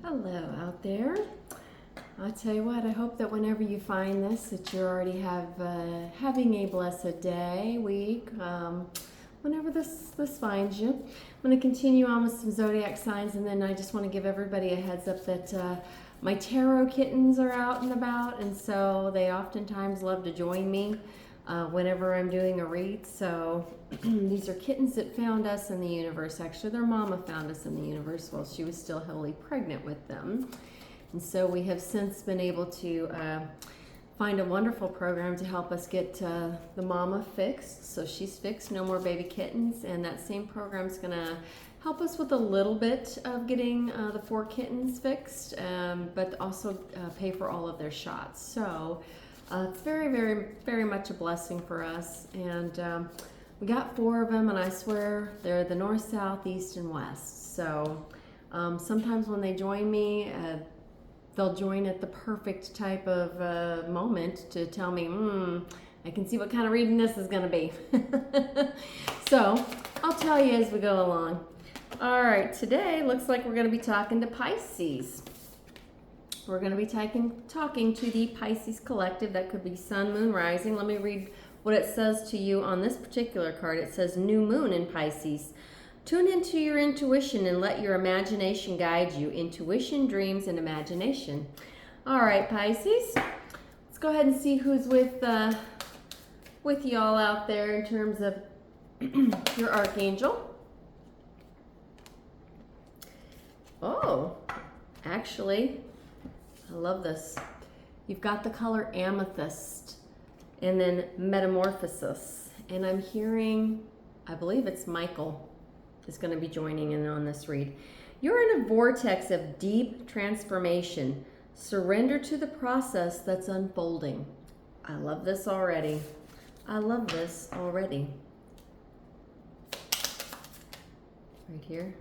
Hello out there. I'll tell you what, I hope that whenever you find this, that you already having a blessed day, week, whenever this finds you. I'm going to continue on with some zodiac signs, and then I just want to give everybody a heads up that my tarot kittens are out and about, and so they oftentimes love to join me whenever I'm doing a read. So these are kittens that found us in the universe. Actually, their mama found us in the universe while she was still heavily pregnant with them. And so we have since been able to find a wonderful program to help us get the mama fixed. So she's fixed, no more baby kittens. And that same program is going to help us with a little bit of getting the 4 kittens fixed, but also pay for all of their shots. So it's very, very, very much a blessing for us. And we got 4 of them, and I swear they're the north, south, east, and west. So sometimes when they join me, they'll join at the perfect type of moment to tell me, I can see what kind of reading this is going to be. So I'll tell you as we go along. All right, today looks like we're going to be talking to Pisces. We're going to be talking to the Pisces collective. That could be sun, moon, rising. Let me read what it says to you on this particular card. It says new moon in Pisces. Tune into your intuition and let your imagination guide you. Intuition, dreams, and imagination. All right, Pisces. Let's go ahead and see who's with y'all out there in terms of your archangel. Oh, actually, I love this. You've got the color amethyst and then metamorphosis. And I'm hearing, I believe it's Michael is going to be joining in on this read. You're in a vortex of deep transformation. Surrender to the process that's unfolding. I love this already. I love this already. Right here.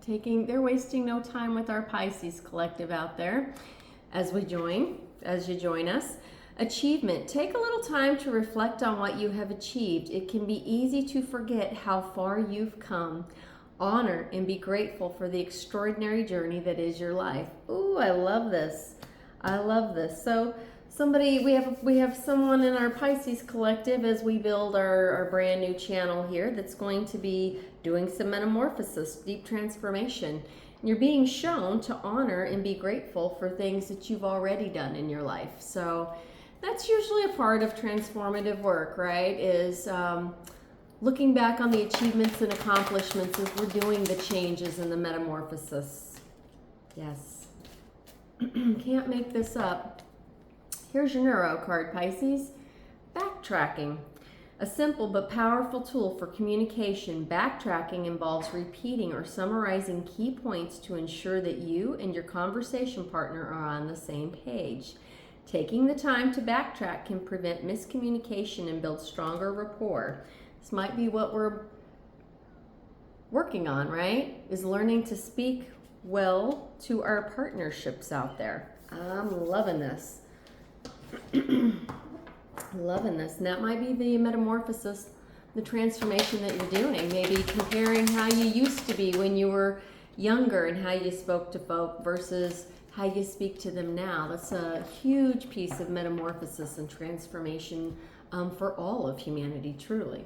They're wasting no time with our Pisces collective out there as you join us. Achievement. Take a little time to reflect on what you have achieved. It can be easy to forget how far you've come. Honor and be grateful for the extraordinary journey that is your life. Ooh, I love this. I love this. So we have someone in our Pisces collective as we build our brand new channel here that's going to be doing some metamorphosis, deep transformation. You're being shown to honor and be grateful for things that you've already done in your life. So that's usually a part of transformative work, right? Is looking back on the achievements and accomplishments as we're doing the changes in the metamorphosis. Yes. Can't make this up. Here's your Neuro card, Pisces. Backtracking. A simple but powerful tool for communication. Backtracking involves repeating or summarizing key points to ensure that you and your conversation partner are on the same page. Taking the time to backtrack can prevent miscommunication and build stronger rapport. This might be what we're working on, right? Is learning to speak well to our partnerships out there. I'm loving this. Loving this. And that might be the metamorphosis, the transformation that you're doing. Maybe comparing how you used to be when you were younger and how you spoke to folk versus how you speak to them now. That's a huge piece of metamorphosis and transformation for all of humanity, truly.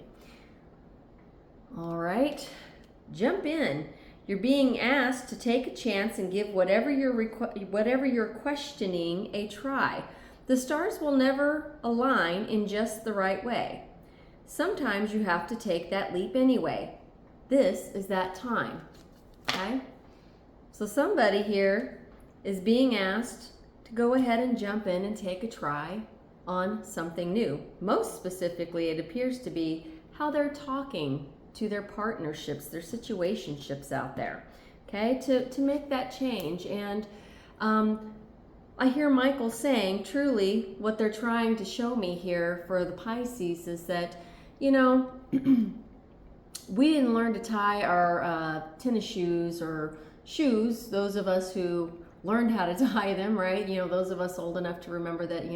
All right, jump in. You're being asked to take a chance and give whatever you're questioning a try. The stars will never align in just the right way. Sometimes you have to take that leap anyway. This is that time, okay? So somebody here is being asked to go ahead and jump in and take a try on something new. Most specifically, it appears to be how they're talking to their partnerships, their situationships out there, okay? To make that change. And I hear Michael saying, truly, what they're trying to show me here for the Pisces is that, we didn't learn to tie our tennis shoes or shoes, those of us who learned how to tie them, right? Those of us old enough to remember that,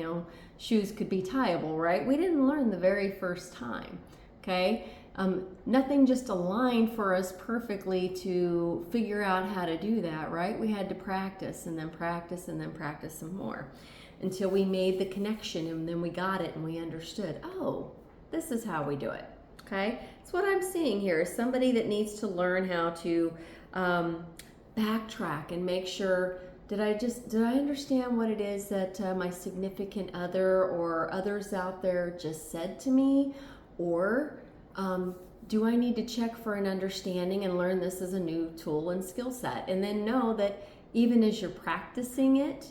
shoes could be tieable, right? We didn't learn the very first time, okay? Nothing just aligned for us perfectly to figure out how to do that, right? We had to practice and then practice and then practice some more until we made the connection, and then we got it and we understood, oh, this is how we do it, okay? It's what I'm seeing here is somebody that needs to learn how to backtrack and make sure, did I understand what it is that my significant other or others out there just said to me? Or do I need to check for an understanding and learn this as a new tool and skill set? And then know that even as you're practicing it,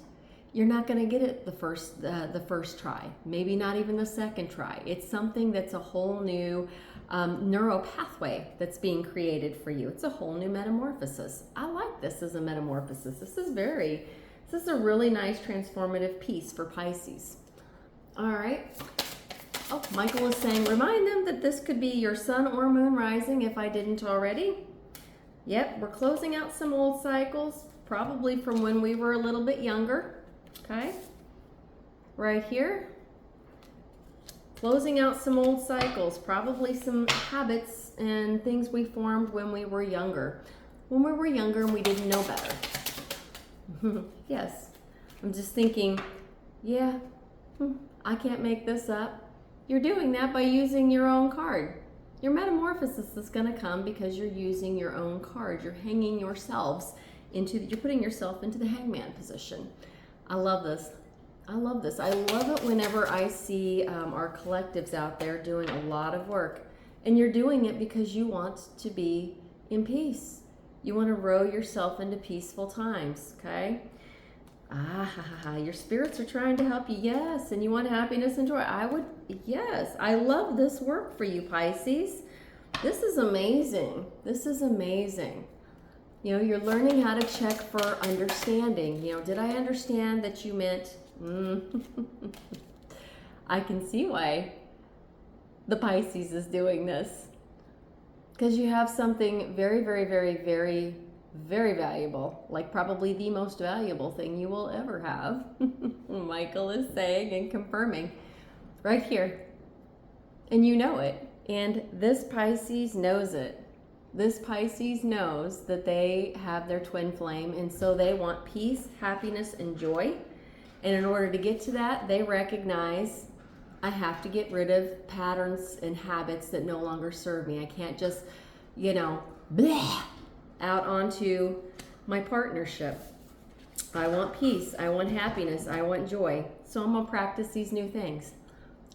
you're not going to get it the first try, maybe not even the second try. It's something that's a whole new neural pathway that's being created for you. It's a whole new metamorphosis. I like this as a metamorphosis. This is a really nice transformative piece for Pisces. All right. Oh, Michael is saying, remind them that this could be your sun or moon rising if I didn't already. Yep, we're closing out some old cycles, probably from when we were a little bit younger. Okay, right here. Closing out some old cycles, probably some habits and things we formed when we were younger. When we were younger and we didn't know better. Yes, I'm just thinking, yeah, I can't make this up. You're doing that by using your own card. Your metamorphosis is going to come because you're using your own card. You're hanging yourselves you're putting yourself into the hangman position. I love this. I love this. I love it whenever I see our collectives out there doing a lot of work. And you're doing it because you want to be in peace. You want to row yourself into peaceful times, okay? Your spirits are trying to help you, yes, and you want happiness and joy. Yes, I love this work for you, Pisces. This is amazing. This is amazing. You know, you're learning how to check for understanding. You know, did I understand that you meant, I can see why the Pisces is doing this. Because you have something very, very, very, very, very valuable, like probably the most valuable thing you will ever have. Michael is saying and confirming right here. And you know it. And this Pisces knows it. This Pisces knows that they have their twin flame, and so they want peace, happiness, and joy. And in order to get to that, they recognize I have to get rid of patterns and habits that no longer serve me. I can't just, blah, out onto my partnership. I want peace. I want happiness. I want joy. So I'm going to practice these new things.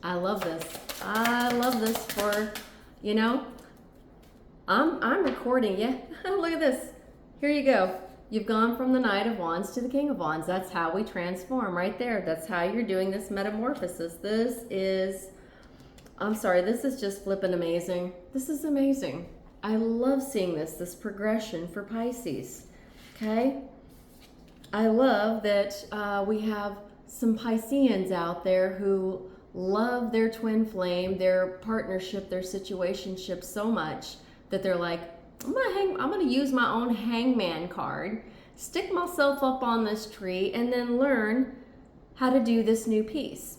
I love this. I love this for, I'm recording you. Look at this. Here you go. You've gone from the Knight of Wands to the King of Wands. That's how we transform right there. That's how you're doing this metamorphosis. This is just flippin' amazing. This is amazing. I love seeing this progression for Pisces, okay? I love that we have some Pisceans out there who love their twin flame, their partnership, their situationship so much that they're like, I'm gonna use my own hangman card, stick myself up on this tree, and then learn how to do this new piece.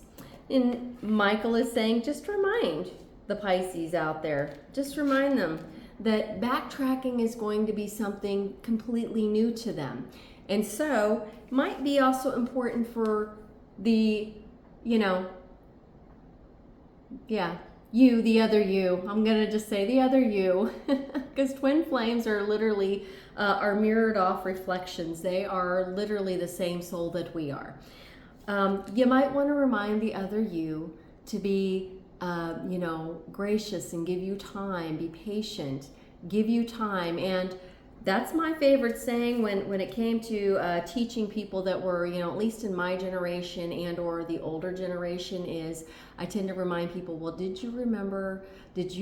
And Michael is saying, just remind the Pisces out there, just remind them that backtracking is going to be something completely new to them. And so might be also important for the, you, the other you. I'm going to just say the other you, because twin flames are literally are mirrored off reflections. They are literally the same soul that we are. You might want to remind the other you to be, gracious and give you time, be patient, give you time. And that's my favorite saying when it came to teaching people that were, at least in my generation and or the older generation, is I tend to remind people, well, did you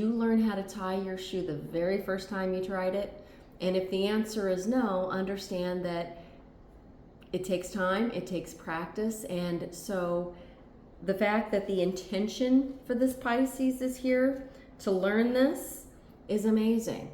learn how to tie your shoe the very first time you tried it? And if the answer is no, understand that it takes time, it takes practice. And so the fact that the intention for this Pisces is here to learn this is amazing,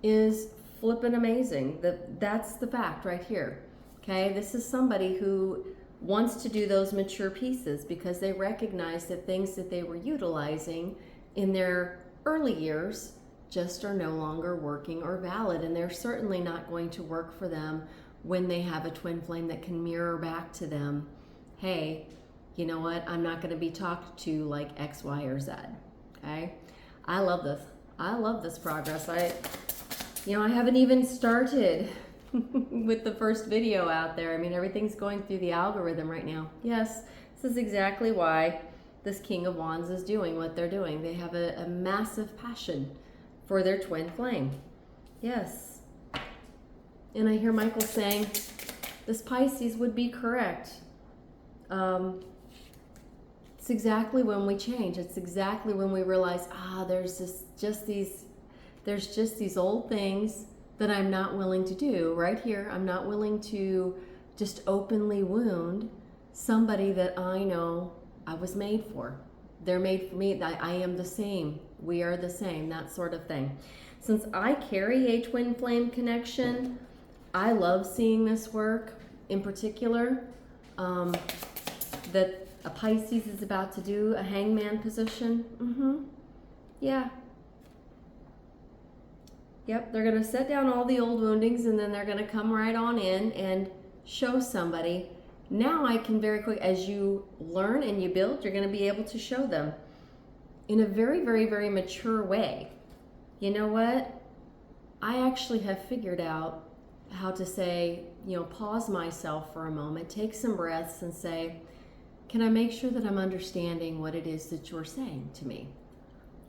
is flippin' amazing. That's the fact right here. Okay, this is somebody who wants to do those mature pieces because they recognize that things that they were utilizing in their early years just are no longer working or valid, and they're certainly not going to work for them when they have a twin flame that can mirror back to them, hey, you know what, I'm not going to be talked to like X, Y, or Z. Okay, I love this. I love this progress. I haven't even started with the first video out there. I mean, everything's going through the algorithm right now. Yes, this is exactly why this King of Wands is doing what they're doing. They have a massive passion for their twin flame. Yes. And I hear Michael saying this Pisces would be correct. It's exactly when we change. It's exactly when we realize, there's just these old things that I'm not willing to do right here. I'm not willing to just openly wound somebody that I know I was made for. They're made for me. I am the same. We are the same, that sort of thing. Since I carry a twin flame connection, I love seeing this work. In particular, that a Pisces is about to do a hangman position. Yeah. Yep, they're going to set down all the old woundings, and then they're going to come right on in and show somebody. Now I can very quick, as you learn and you build, you're going to be able to show them in a very, very, very mature way. You know what? I actually have figured out how to say, pause myself for a moment, take some breaths and say, can I make sure that I'm understanding what it is that you're saying to me?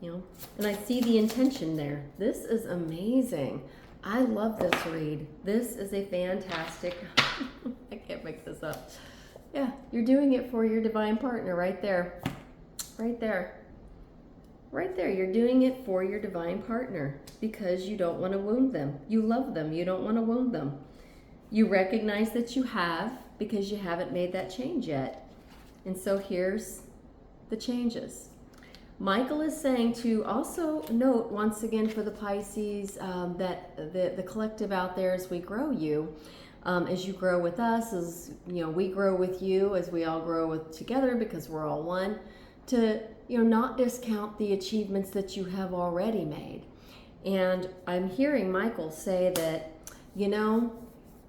And I see the intention there. This is amazing. I love this read. This is a fantastic, I can't make this up. Yeah, you're doing it for your divine partner right there. Right there. Right there, you're doing it for your divine partner because you don't want to wound them. You love them. You don't want to wound them. You recognize that you have because you haven't made that change yet. And so here's the changes. Michael is saying to also note once again for the Pisces that the collective out there, as we grow you, as you grow with us, as we grow with you, as we all grow together because we're all one, to not discount the achievements that you have already made. And I'm hearing Michael say that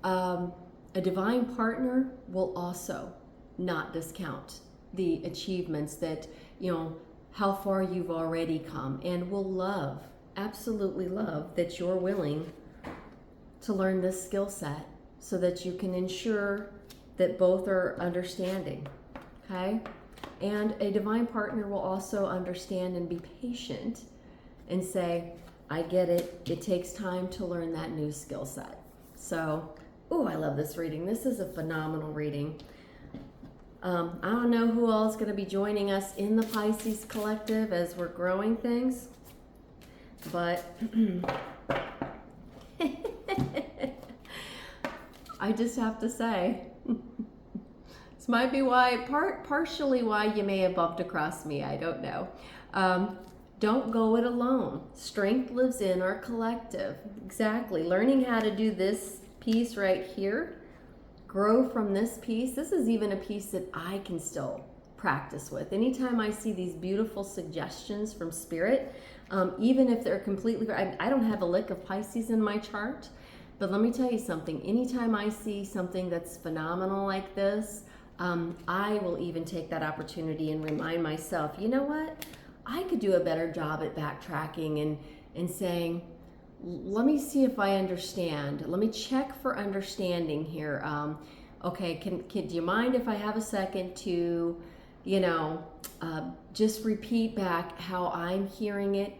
a divine partner will also not discount the achievements that how far you've already come, and will love, absolutely love, that you're willing to learn this skill set so that you can ensure that both are understanding, okay? And a divine partner will also understand and be patient and say, I get it, it takes time to learn that new skill set. So, I love this reading. This is a phenomenal reading. I don't know who all is going to be joining us in the Pisces collective as we're growing things, but I just have to say, this might be partially why you may have bumped across me. I don't know. Don't go it alone. Strength lives in our collective. Exactly. Learning how to do this piece right here, grow from this piece. This is even a piece that I can still practice with. Anytime I see these beautiful suggestions from Spirit, even if they're completely, I don't have a lick of Pisces in my chart, but let me tell you something. Anytime I see something that's phenomenal like this, I will even take that opportunity and remind myself, you know what? I could do a better job at backtracking and saying, let me see if I understand. Let me check for understanding here. Okay, do you mind if I have a second to, just repeat back how I'm hearing it,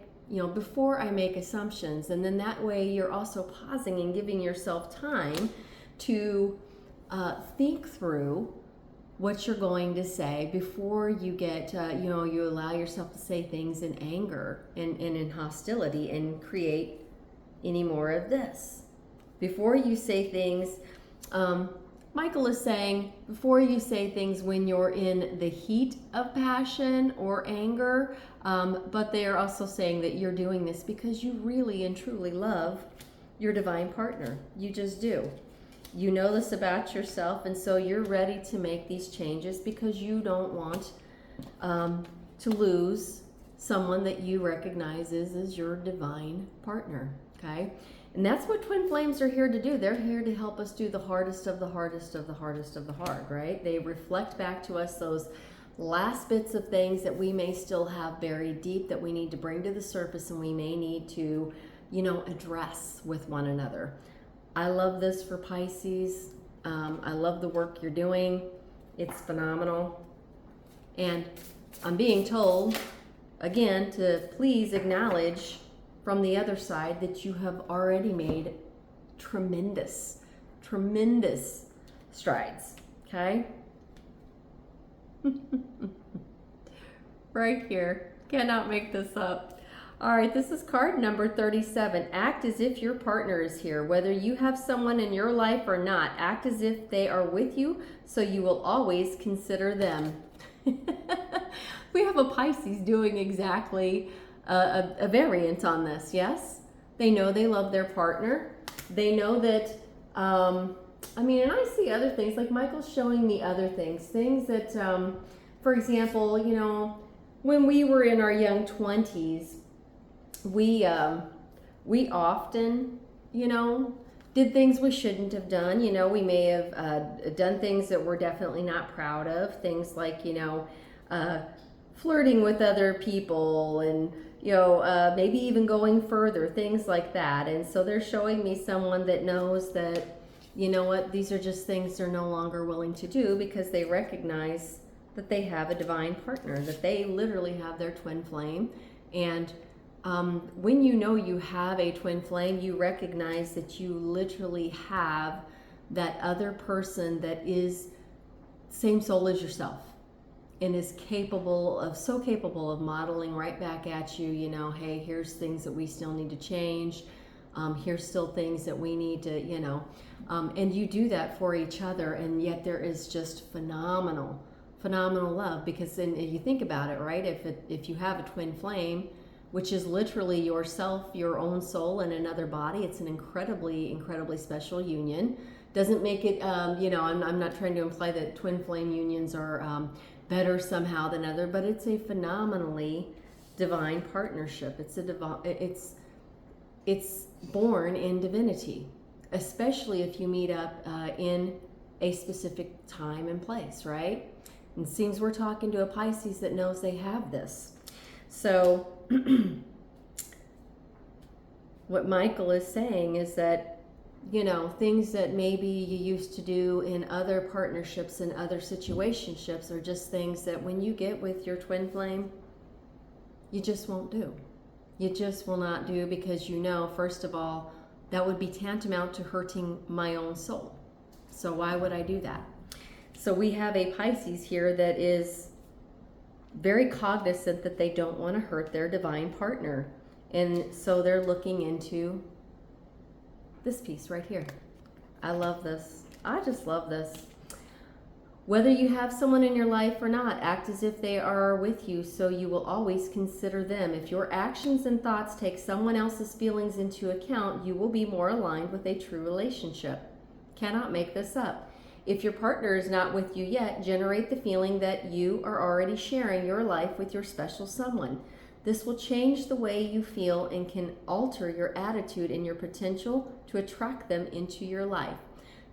before I make assumptions. And then that way you're also pausing and giving yourself time to think through what you're going to say before you get, you allow yourself to say things in anger and in hostility and create any more of this. Before you say things, Michael is saying, before you say things when you're in the heat of passion or anger, but they are also saying that you're doing this because you really and truly love your divine partner. You just do. You know this about yourself, and so you're ready to make these changes because you don't want to lose someone that you recognize as your divine partner, okay? And that's what twin flames are here to do. They're here to help us do the hardest of the hardest of the hardest of the hard, right? They reflect back to us those last bits of things that we may still have buried deep that we need to bring to the surface, and we may need to, you know, address with one another. I love this for Pisces. I love the work you're doing. It's phenomenal. And I'm being told, again, to please acknowledge from the other side that you have already made tremendous, tremendous strides, okay? Right here. Cannot make this up. All right, this is card number 37. Act as if your partner is here. Whether you have someone in your life or not, act as if they are with you, so you will always consider them. We have a Pisces doing exactly a variant on this, yes? They know they love their partner. They know that, I mean, and I see other things, like Michael's showing me other things that, for example, you know, when we were in our young 20s, we often, you know, did things we shouldn't have done. You know, we may have done things that we're definitely not proud of. Things like, you know, flirting with other people, and, you know, maybe even going further, things like that. And so they're showing me someone that knows that, you know what, these are just things they're no longer willing to do, because they recognize that they have a divine partner, that they literally have their twin flame. And when you know you have a twin flame, you recognize that you literally have that other person that is same soul as yourself, and is so capable of modeling right back at you, you know, hey, here's things that we still need to change. Here's still things that we need to, you know, and you do that for each other. And yet there is just phenomenal love, because then if you think about it, right, if you have a twin flame, which is literally yourself, your own soul in another body, it's an incredibly special union. Doesn't make it, you know, I'm not trying to imply that twin flame unions are better somehow than other, but it's a phenomenally divine partnership. It's born in divinity, especially if you meet up in a specific time and place, right? And it seems we're talking to a Pisces that knows they have this. So what Michael is saying is that, you know, things that maybe you used to do in other partnerships and other situationships are just things that when you get with your twin flame, you just won't do. You just will not do, because you know, first of all, that would be tantamount to hurting my own soul. So why would I do that? So we have a Pisces here that is very cognizant that they don't want to hurt their divine partner. And so they're looking into this piece right here. I love this. I just love this. Whether you have someone in your life or not, act as if they are with you, so you will always consider them. If your actions and thoughts take someone else's feelings into account, you will be more aligned with a true relationship. Cannot make this up. If your partner is not with you yet, generate the feeling that you are already sharing your life with your special someone. This will change the way you feel and can alter your attitude and your potential to attract them into your life.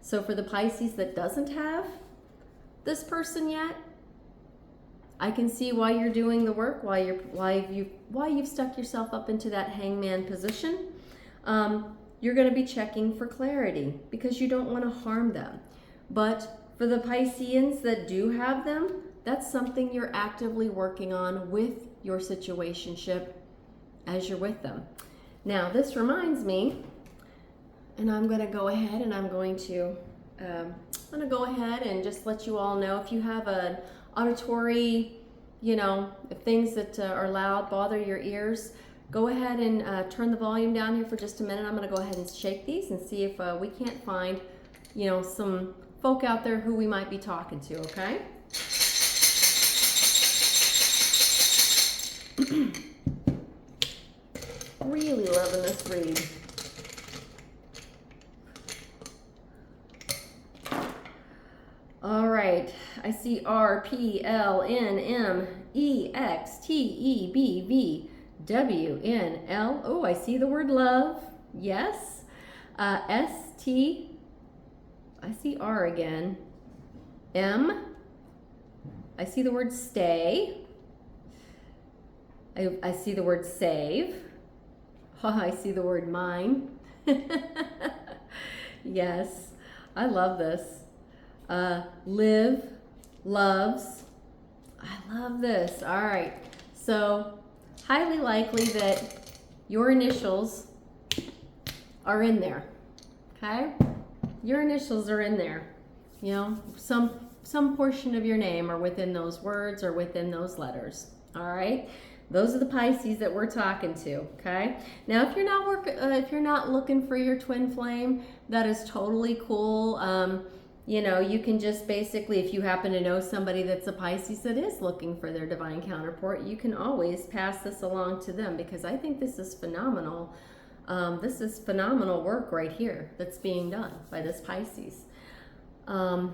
So for the Pisces that doesn't have this person yet, I can see why you're doing the work, why you've stuck yourself up into that hangman position. You're going to be checking for clarity because you don't want to harm them. But for the Pisceans that do have them, that's something you're actively working on with your situationship as you're with them. Now, this reminds me, and I'm going to go ahead and go ahead and just let you all know, if you have an auditory, you know, if things that are loud bother your ears, go ahead and turn the volume down here for just a minute. I'm going to go ahead and shake these and see if we can't find, you know, some folk out there who we might be talking to, okay? Really loving this read. All right, I see R, P, L, N, M, E, X, T, E, B, V, W, N, L. Oh, I see the word love. Yes. S, T, I see R again. M, I see the word stay. I see the word save. I see the word mine. Yes, I love this. Live, loves. I love this. All right, so highly likely that your initials are in there, okay? Your initials are in there. You know, some portion of your name are within those words or within those letters, all right? Those are the Pisces that we're talking to, okay? Now, if you're not looking for your twin flame, that is totally cool. You know, you can just basically, if you happen to know somebody that's a Pisces that is looking for their divine counterpart, you can always pass this along to them, because I think this is phenomenal. This is phenomenal work right here that's being done by this Pisces. I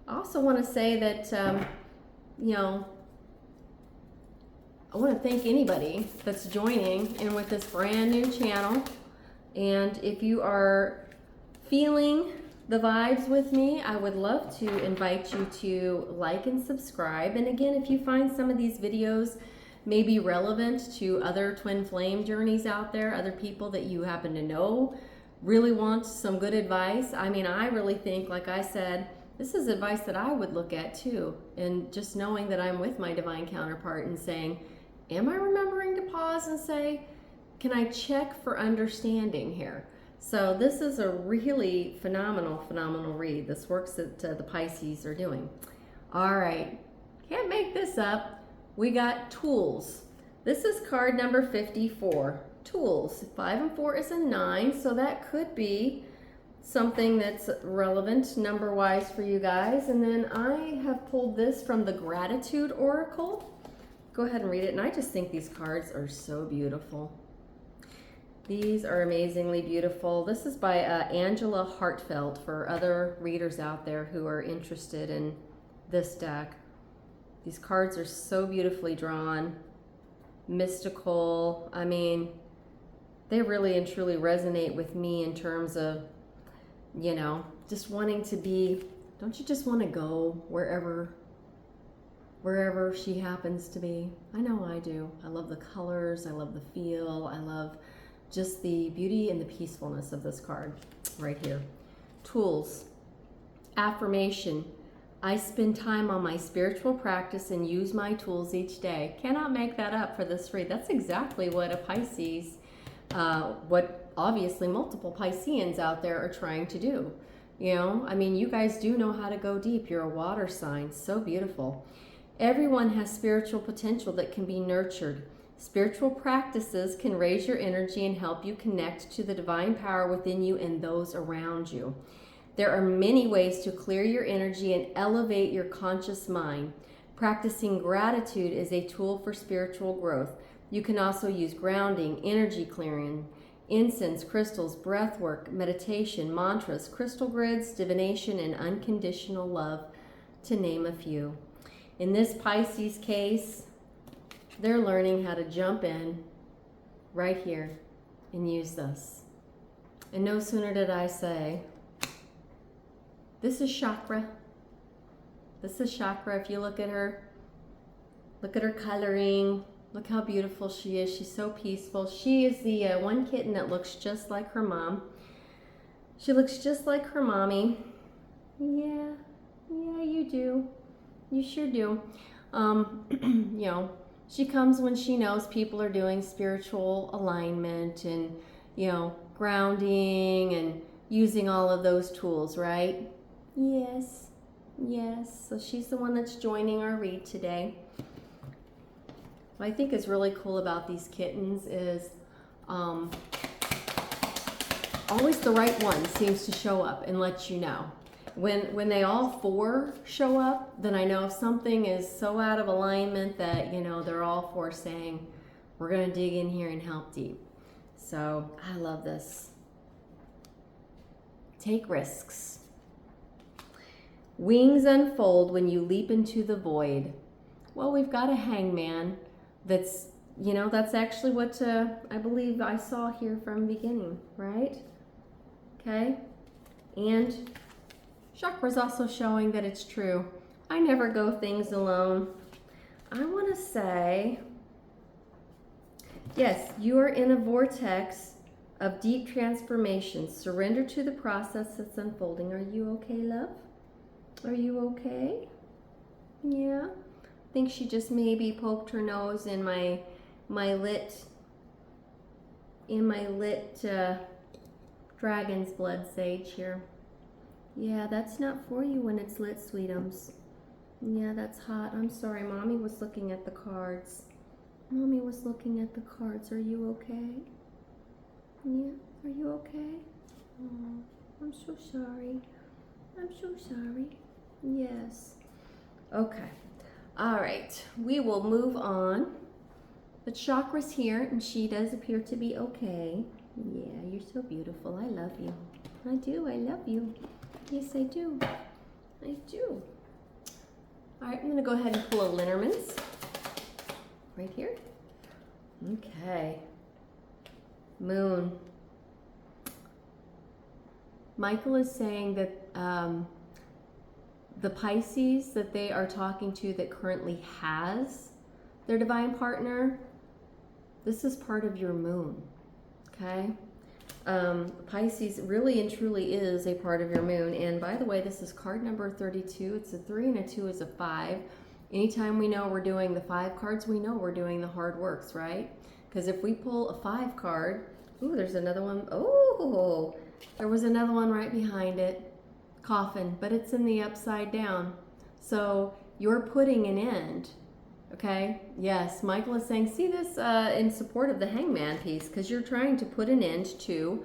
also want to say that, you know, I want to thank anybody that's joining in with this brand new channel. And if you are feeling the vibes with me, I would love to invite you to like and subscribe. And again, if you find some of these videos may be relevant to other twin flame journeys out there, other people that you happen to know really want some good advice. I mean, I really think, like I said, this is advice that I would look at too. And just knowing that I'm with my divine counterpart and saying, am I remembering to pause and say, can I check for understanding here? So this is a really phenomenal read. This works that the Pisces are doing. All right, can't make this up. We got tools. This is card number 54, tools. 5 and 4 is a 9, so that could be something that's relevant number-wise for you guys. And then I have pulled this from the Gratitude Oracle. Go ahead and read it. And I just think these cards are so beautiful. These are amazingly beautiful. This is by Angela Hartfeld, for other readers out there who are interested in this deck. These cards are so beautifully drawn, mystical. I mean, they really and truly resonate with me in terms of, you know, just wanting to be, don't you just want to go wherever she happens to be? I know I do. I love the colors, I love the feel, I love just the beauty and the peacefulness of this card right here. Tools. Affirmation. I spend time on my spiritual practice and use my tools each day. Cannot make that up for this read. That's exactly what a Pisces, what obviously multiple Pisceans out there are trying to do. You know, I mean, you guys do know how to go deep. You're a water sign. So beautiful. Everyone has spiritual potential that can be nurtured. Spiritual practices can raise your energy and help you connect to the divine power within you and those around you. There are many ways to clear your energy and elevate your conscious mind. Practicing gratitude is a tool for spiritual growth. You can also use grounding, energy clearing, incense, crystals, breath work, meditation, mantras, crystal grids, divination, and unconditional love, to name a few. In this Pisces case, they're learning how to jump in right here and use this. And no sooner did I say, this is chakra. This is chakra. If you look at her coloring, look how beautiful she is. She's so peaceful. She is the one kitten that looks just like her mom. She looks just like her mommy. Yeah, you do. You sure do. You know, she comes when she knows people are doing spiritual alignment and, you know, grounding and using all of those tools, right? Yes. So she's the one that's joining our read today. What I think is really cool about these kittens is always the right one seems to show up and let you know. When they all four show up, then I know something is so out of alignment that, you know, they're all four saying, we're going to dig in here and help deep. So I love this. Take risks. Wings unfold when you leap into the void. Well, we've got a hangman that's, you know, that's actually what I believe I saw here from the beginning, right? Okay. And chakra's also showing that it's true. I never go things alone. I want to say, yes, you are in a vortex of deep transformation. Surrender to the process that's unfolding. Are you okay, love? Are you okay? Yeah. I think she just maybe poked her nose in my lit dragon's blood sage here. Yeah, that's not for you when it's lit, sweetums. Yeah, that's hot. I'm sorry, Mommy was looking at the cards. Mommy was looking at the cards. Are you okay? Yeah, are you okay? Oh, I'm so sorry. I'm so sorry. Yes. Okay. All right. We will move on. The chakra's here, and she does appear to be okay. Yeah, you're so beautiful. I love you. I do. I love you. Yes, I do. I do. All right, I'm going to go ahead and pull a Linnerman's right here. Okay. Moon. Michael is saying that the Pisces that they are talking to that currently has their divine partner, this is part of your moon, okay? Pisces really and truly is a part of your moon. And by the way, this is card number 32. It's a 3 and a 2 is a 5. Anytime we know we're doing the 5 cards, we know we're doing the hard works, right? Because if we pull a 5 card, ooh, there's another one. Oh, there was another one right behind it. Coffin, but it's in the upside down. So you're putting an end. Okay, yes, Michael is saying, see this in support of the hangman piece, because you're trying to put an end to,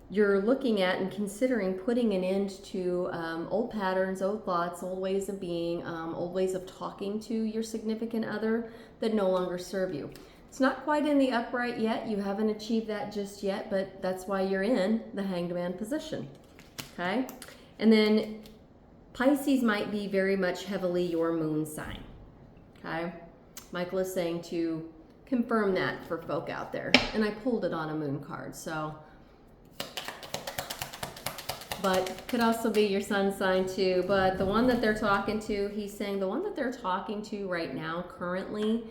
you're looking at and considering putting an end to old patterns, old thoughts, old ways of being, old ways of talking to your significant other that no longer serve you. It's not quite in the upright yet. You haven't achieved that just yet, but that's why you're in the hanged man position. Okay, and then Pisces might be very much heavily your moon sign. Okay, Michael is saying to confirm that for folk out there, and I pulled it on a moon card, so, but could also be your sun sign too. But the one that they're talking to, he's saying the one that they're talking to right now currently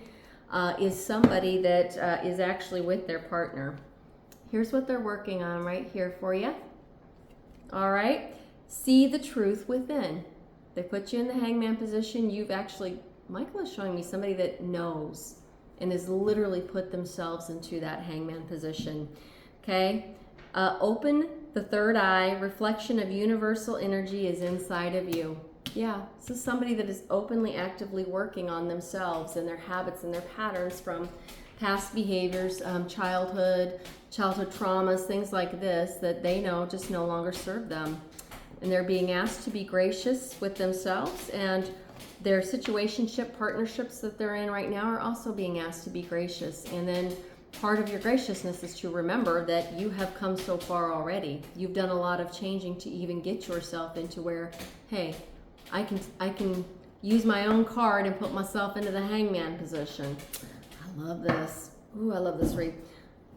is somebody that is actually with their partner. Here's what they're working on right here for you. All right, see the truth within. They put you in the hangman position. You've actually, Michael is showing me somebody that knows and has literally put themselves into that hangman position. Okay, open the third eye. Reflection of universal energy is inside of you. Yeah, this is somebody that is openly, actively working on themselves and their habits and their patterns from past behaviors, childhood traumas, things like this that they know just no longer serve them. And they're being asked to be gracious with themselves, and their situationship partnerships that they're in right now are also being asked to be gracious. And then part of your graciousness is to remember that you have come so far already. You've done a lot of changing to even get yourself into where, hey, I can use my own card and put myself into the hangman position. I love this. Ooh, I love this read.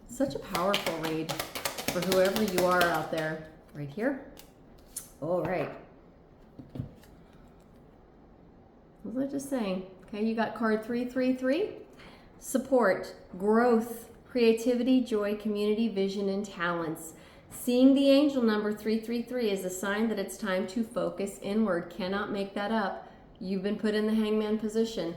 Such a powerful read for whoever you are out there. Right here. All right. What was I just saying? Okay, you got card 333. Support, growth, creativity, joy, community, vision, and talents. Seeing the angel number 333 is a sign that it's time to focus inward. Cannot make that up. You've been put in the hangman position.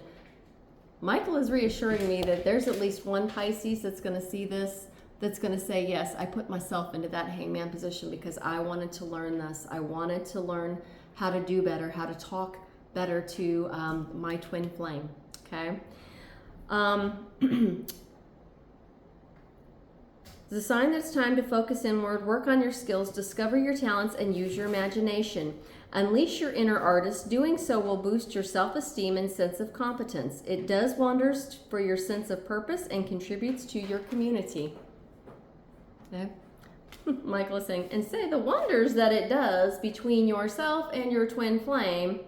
Michael is reassuring me that there's at least one Pisces that's going to see this, that's going to say, yes, I put myself into that hangman position because I wanted to learn this. I wanted to learn how to do better, how to talk better to my twin flame, okay? It's a sign that it's time to focus inward, work on your skills, discover your talents, and use your imagination. Unleash your inner artist. Doing so will boost your self-esteem and sense of competence. It does wonders for your sense of purpose and contributes to your community. Okay? Michael is saying, and say the wonders that it does between yourself and your twin flame.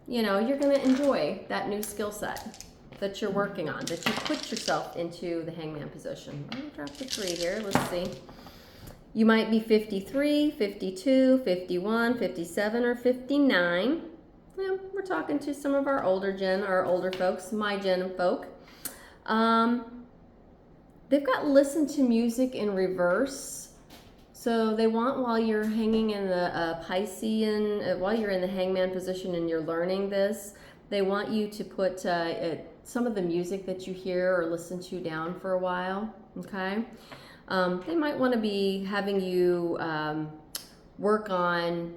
You know, you're going to enjoy that new skill set that you're working on, that you put yourself into the hangman position. I'm going to drop the 3 here. Let's see. You might be 53, 52, 51, 57, or 59. Well, we're talking to some of our older folks, my gen folk. They've got listen to music in reverse. So they want, while you're hanging in the Piscean, while you're in the hangman position and you're learning this, they want you to put some of the music that you hear or listen to down for a while, okay? They might want to be having you work on,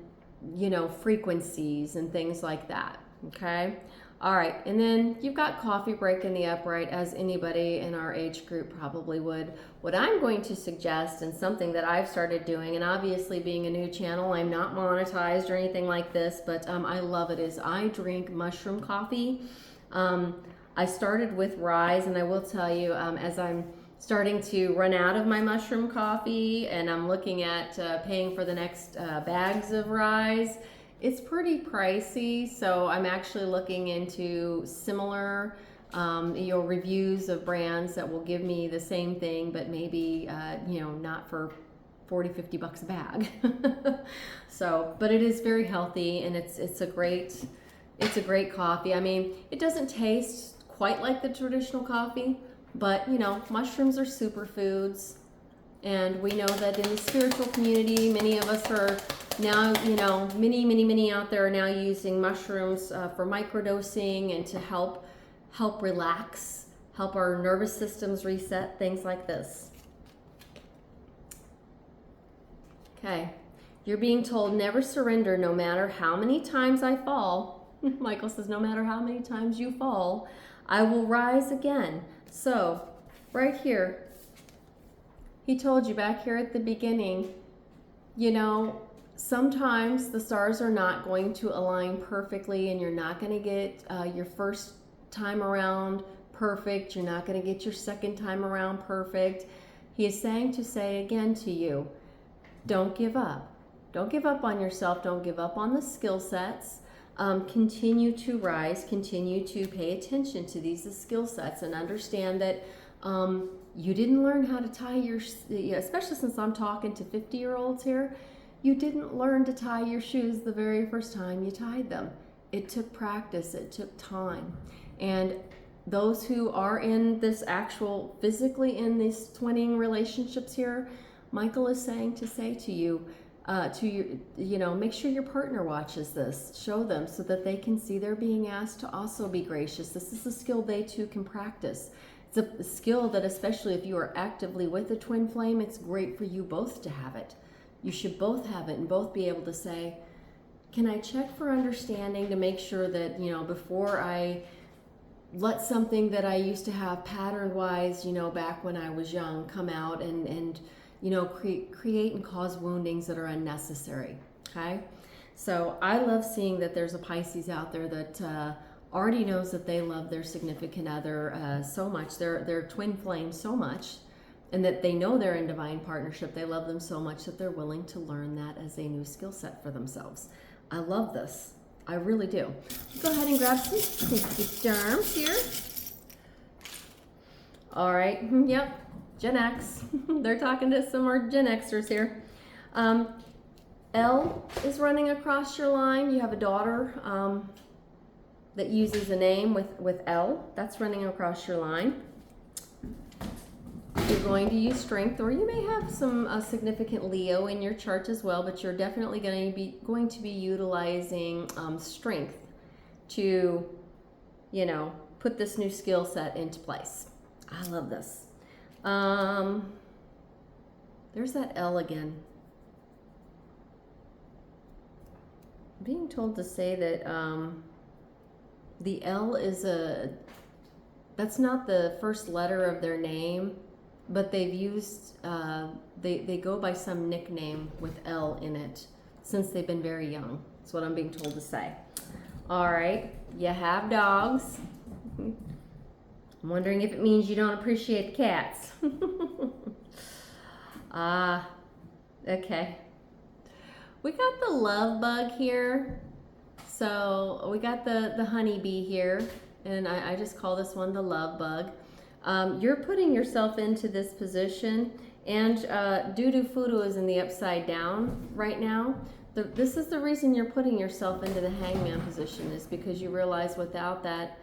you know, frequencies and things like that, okay? All right, and then you've got coffee break in the upright, as anybody in our age group probably would. What I'm going to suggest, and something that I've started doing, and obviously being a new channel, I'm not monetized or anything like this, but I love it, is I drink mushroom coffee. I started with Rise, and I will tell you, as I'm starting to run out of my mushroom coffee and I'm looking at paying for the next bags of Rise, it's pretty pricey, so I'm actually looking into similar reviews of brands that will give me the same thing, but maybe not for 40, 50 bucks a bag. So, but it is very healthy, and it's a great coffee. I mean, it doesn't taste quite like the traditional coffee, but you know, mushrooms are superfoods. And we know that in the spiritual community, many of us are now, many out there are now using mushrooms for microdosing and to help relax, help our nervous systems reset, things like this. Okay, you're being told never surrender no matter how many times I fall. Michael says, no matter how many times you fall, I will rise again. So, right here, he told you back here at the beginning, you know, sometimes the stars are not going to align perfectly, and you're not going to get your first time around perfect. You're not going to get your second time around perfect. He is saying to say again to you, don't give up. Don't give up on yourself. Don't give up on the skill sets. Continue to rise. Continue to pay attention to these skill sets and understand that you didn't learn how to tie your, especially since I'm talking to 50-year-olds here, you didn't learn to tie your shoes the very first time you tied them. It took practice, it took time. And those who are in this actual, physically in these twinning relationships here, Michael is saying to say to you, make sure your partner watches this. Show them so that they can see they're being asked to also be gracious. This is a skill they too can practice. It's a skill that, especially if you are actively with a twin flame, it's great for you both to have it. You should both have it and both be able to say, can I check for understanding to make sure that, before I let something that I used to have pattern-wise, back when I was young, come out and create and cause woundings that are unnecessary, okay? So I love seeing that there's a Pisces out there that already knows that they love their significant other so much, their twin flame so much, and that they know they're in divine partnership. They love them so much that they're willing to learn that as a new skill set for themselves. I love this. I really do. Go ahead and grab some storms here. All right. Yep. Gen X. They're talking to some more Gen Xers here. L is running across your line. You have a daughter that uses a name with L. That's running across your line. You're going to use strength, or you may have some significant Leo in your chart as well, but you're definitely going to be utilizing strength to, put this new skill set into place. I love this. There's that L again. I'm being told to say that the L is that's not the first letter of their name, but they've used, they go by some nickname with L in it since they've been very young. That's what I'm being told to say. All right, you have dogs. I'm wondering if it means you don't appreciate cats. Okay. We got the love bug here. So we got the honeybee here, and I just call this one the love bug. You're putting yourself into this position, and due to Fudo is in the upside down right now. This is the reason you're putting yourself into the hangman position, is because you realize without that,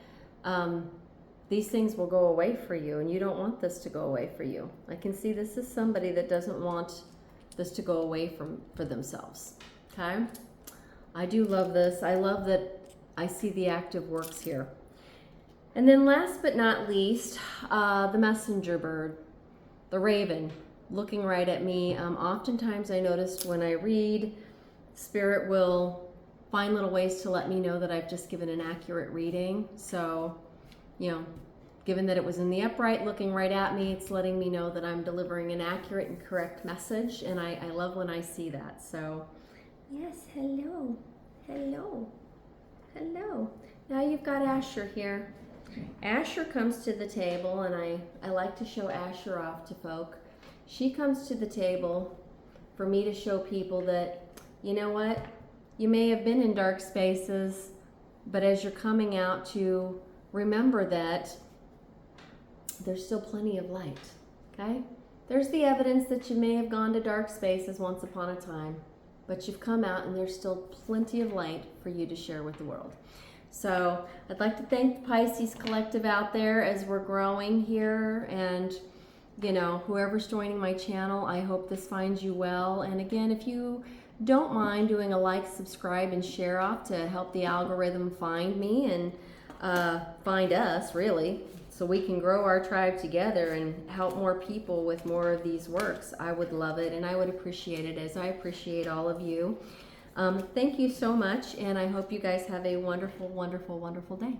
these things will go away for you, and you don't want this to go away for you. I can see this is somebody that doesn't want this to go away for themselves, okay? I do love this. I love that I see the active works here. And then last but not least, the messenger bird, the raven, looking right at me. Oftentimes I noticed when I read, Spirit will find little ways to let me know that I've just given an accurate reading. So, you know, given that it was in the upright looking right at me, it's letting me know that I'm delivering an accurate and correct message, and I love when I see that. So, yes, hello, hello, hello. Now you've got Asher here. Asher comes to the table, and I like to show Asher off to folk. She comes to the table for me to show people that, you know what, you may have been in dark spaces, but as you're coming out, to remember that there's still plenty of light, okay? There's the evidence that you may have gone to dark spaces once upon a time, but you've come out and there's still plenty of light for you to share with the world. So I'd like to thank the Pisces Collective out there as we're growing here, and you know, whoever's joining my channel, I hope this finds you well. And again, if you don't mind doing a like, subscribe, and share off to help the algorithm find me and find us, really, so we can grow our tribe together and help more people with more of these works. I would love it, and I would appreciate it, as I appreciate all of you. Thank you so much, and I hope you guys have a wonderful, wonderful, wonderful day.